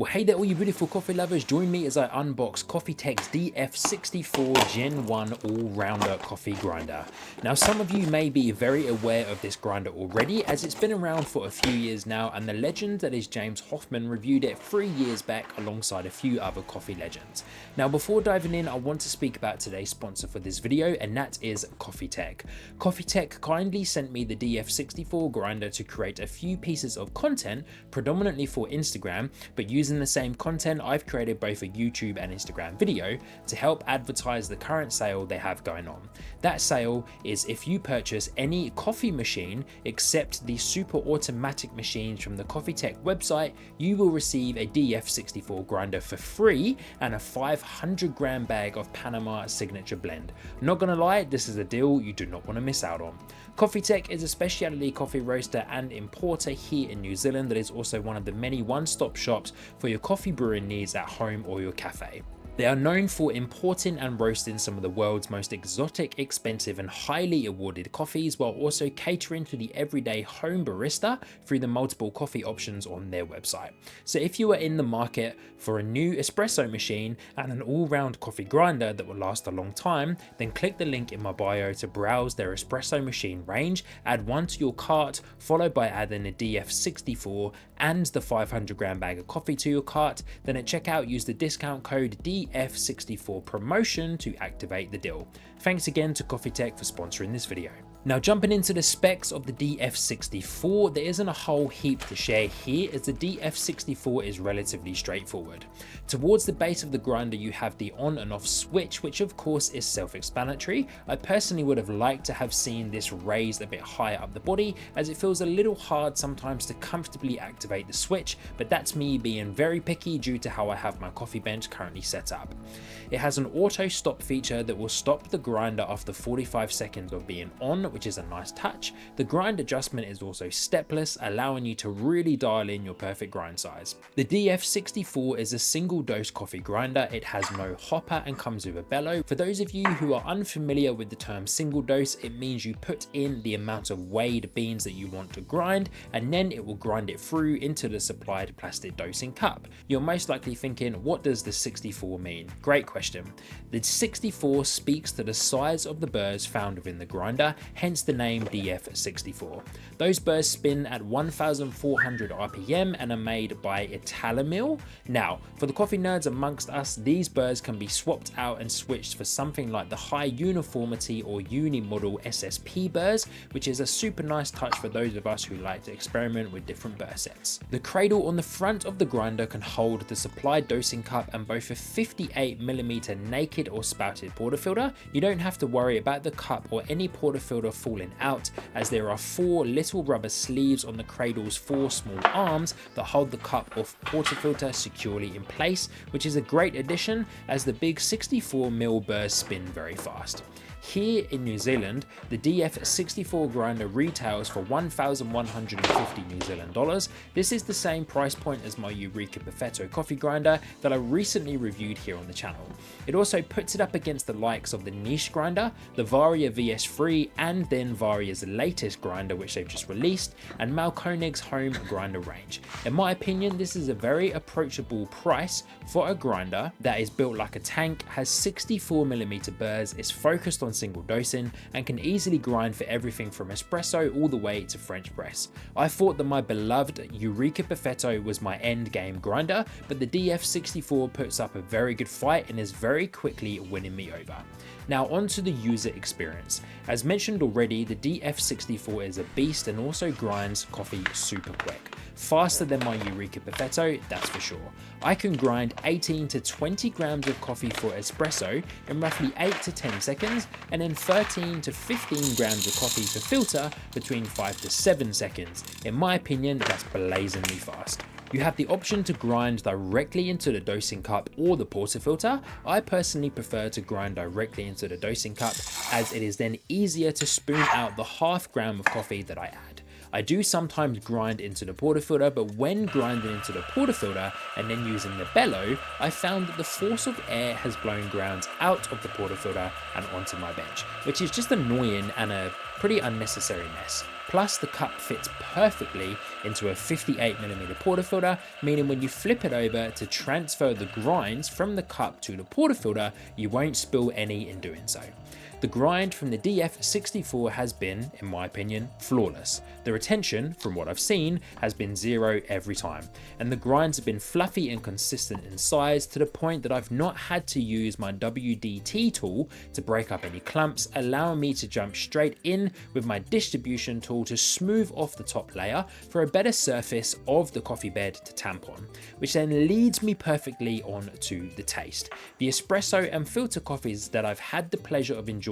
Well, hey there, all you beautiful coffee lovers. Join me as I unbox Coffee Tech's DF64 Gen 1 all-rounder coffee grinder. Now, some of you may be very aware of this grinder already, as it's been around for a few years now, and the legend that is James Hoffman reviewed it 3 years back alongside a few other coffee legends. Now, before diving in, I want to speak about today's sponsor for this video, and that is Coffee Tech. Coffee Tech kindly sent me the DF64 grinder to create a few pieces of content, predominantly for Instagram, but using the same content, I've created both a YouTube and Instagram video to help advertise the current sale they have going on. That sale is if you purchase any coffee machine except the super automatic machines from the Coffee Tech website, you will receive a DF64 grinder for free and a 500 gram bag of Panama signature blend. Not gonna lie, this is a deal you do not want to miss out on. Coffee Tech is a specialty coffee roaster and importer here in New Zealand that is also one of the many one-stop shops for your coffee brewing needs at home or your cafe. They are known for importing and roasting some of the world's most exotic, expensive and highly awarded coffees, while also catering to the everyday home barista through the multiple coffee options on their website. So if you are in the market for a new espresso machine and an all-round coffee grinder that will last a long time, then click the link in my bio to browse their espresso machine range, add one to your cart, followed by adding a DF64 and the 500 gram bag of coffee to your cart. Then at checkout, use the discount code DF64 promotion to activate the deal. Thanks again to Coffee Tech for sponsoring this video. Now, jumping into the specs of the DF64, there isn't a whole heap to share here, as the DF64 is relatively straightforward. Towards the base of the grinder, you have the on and off switch, which of course is self-explanatory. I personally would have liked to have seen this raised a bit higher up the body, as it feels a little hard sometimes to comfortably activate the switch, but that's me being very picky due to how I have my coffee bench currently set up. It has an auto stop feature that will stop the grinder after 45 seconds of being on, which is a nice touch. The grind adjustment is also stepless, allowing you to really dial in your perfect grind size. The DF64 is a single dose coffee grinder. It has no hopper and comes with a bellow. For those of you who are unfamiliar with the term single dose, it means you put in the amount of weighed beans that you want to grind, and then it will grind it through into the supplied plastic dosing cup. You're most likely thinking, what does the 64 mean? Great question. The 64 speaks to the size of the burrs found within the grinder, hence the name DF64. Those burrs spin at 1400 RPM and are made by Italamill. Now, for the coffee nerds amongst us, these burrs can be swapped out and switched for something like the high uniformity or uni-model SSP burrs, which is a super nice touch for those of us who like to experiment with different burr sets. The cradle on the front of the grinder can hold the supplied dosing cup and both a 58mm naked or spouted portafilter. You don't have to worry about the cup or any portafilter falling out, as there are 4 little rubber sleeves on the cradle's 4 small arms that hold the cup or portafilter securely in place, which is a great addition as the big 64mm burrs spin very fast. Here in New Zealand, the DF64 grinder retails for 1,150 New Zealand dollars. This is the same price point as my Eureka Perfetto coffee grinder that I recently reviewed here on the channel. It also puts it up against the likes of the niche grinder, the Varia VS3, and then Varia's latest grinder, which they've just released, and Malkonig's home grinder range. In my opinion, this is a very approachable price for a grinder that is built like a tank, has 64mm burrs, is focused on single dosing, and can easily grind for everything from espresso all the way to French press. I thought that my beloved Eureka Perfetto was my end game grinder, but the DF64 puts up a very good fight and is very quickly winning me over. Now onto the user experience. As mentioned already, the DF64 is a beast and also grinds coffee super quick. Faster than my Eureka Perfetto, that's for sure. I can grind 18 to 20 grams of coffee for espresso in roughly 8 to 10 seconds, and then 13 to 15 grams of coffee for filter between 5 to 7 seconds. In my opinion, that's blazingly fast. You have the option to grind directly into the dosing cup or the portafilter. I personally prefer to grind directly into the dosing cup, as it is then easier to spoon out the half gram of coffee that I add. I do sometimes grind into the portafilter, but when grinding into the portafilter and then using the bellow, I found that the force of air has blown grounds out of the portafilter and onto my bench, which is just annoying and a pretty unnecessary mess. Plus the cup fits perfectly into a 58mm portafilter, meaning when you flip it over to transfer the grinds from the cup to the portafilter, you won't spill any in doing so. The grind from the DF64 has been, in my opinion, flawless. The retention, from what I've seen, has been 0 every time, and the grinds have been fluffy and consistent in size to the point that I've not had to use my WDT tool to break up any clumps, allowing me to jump straight in with my distribution tool to smooth off the top layer for a better surface of the coffee bed to tamp on, which then leads me perfectly on to the taste. The espresso and filter coffees that I've had the pleasure of enjoying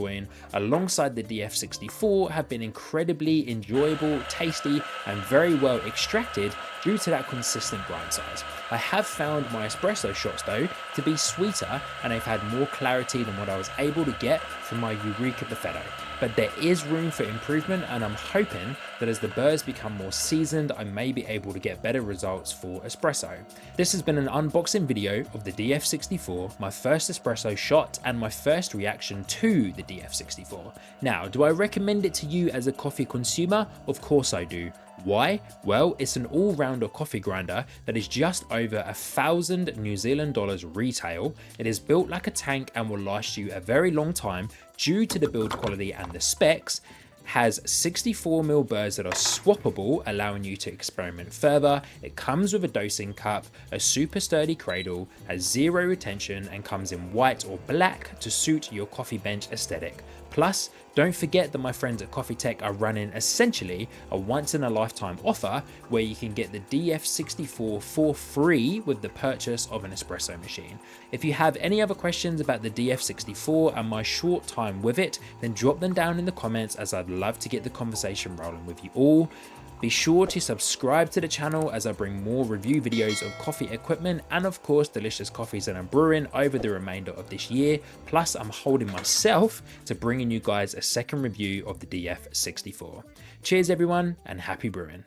alongside the DF64 have been incredibly enjoyable, tasty, and very well extracted due to that consistent grind size. I have found my espresso shots though to be sweeter, and they've had more clarity than what I was able to get from my Eureka Buffetto. But there is room for improvement, and I'm hoping that as the burrs become more seasoned, I may be able to get better results for espresso. This has been an unboxing video of the DF64, my first espresso shot and my first reaction to the DF64. Now, do I recommend it to you as a coffee consumer? Of course I do. Why? Well, it's an all-rounder coffee grinder that is just over $1,000 New Zealand dollars retail. It is built like a tank and will last you a very long time due to the build quality and the specs. Has 64mm burrs that are swappable, allowing you to experiment further. It comes with a dosing cup, a super sturdy cradle, has 0 retention, and comes in white or black to suit your coffee bench aesthetic. Plus, don't forget that my friends at Coffee Tech are running essentially a once-in-a-lifetime offer where you can get the DF64 for free with the purchase of an espresso machine. If you have any other questions about the DF64 and my short time with it, then drop them down in the comments, as I'd love to get the conversation rolling with you all. Be sure to subscribe to the channel as I bring more review videos of coffee equipment and of course delicious coffees that I'm brewing over the remainder of this year. Plus I'm holding myself to bringing you guys a second review of the DF64. Cheers everyone, and happy brewing.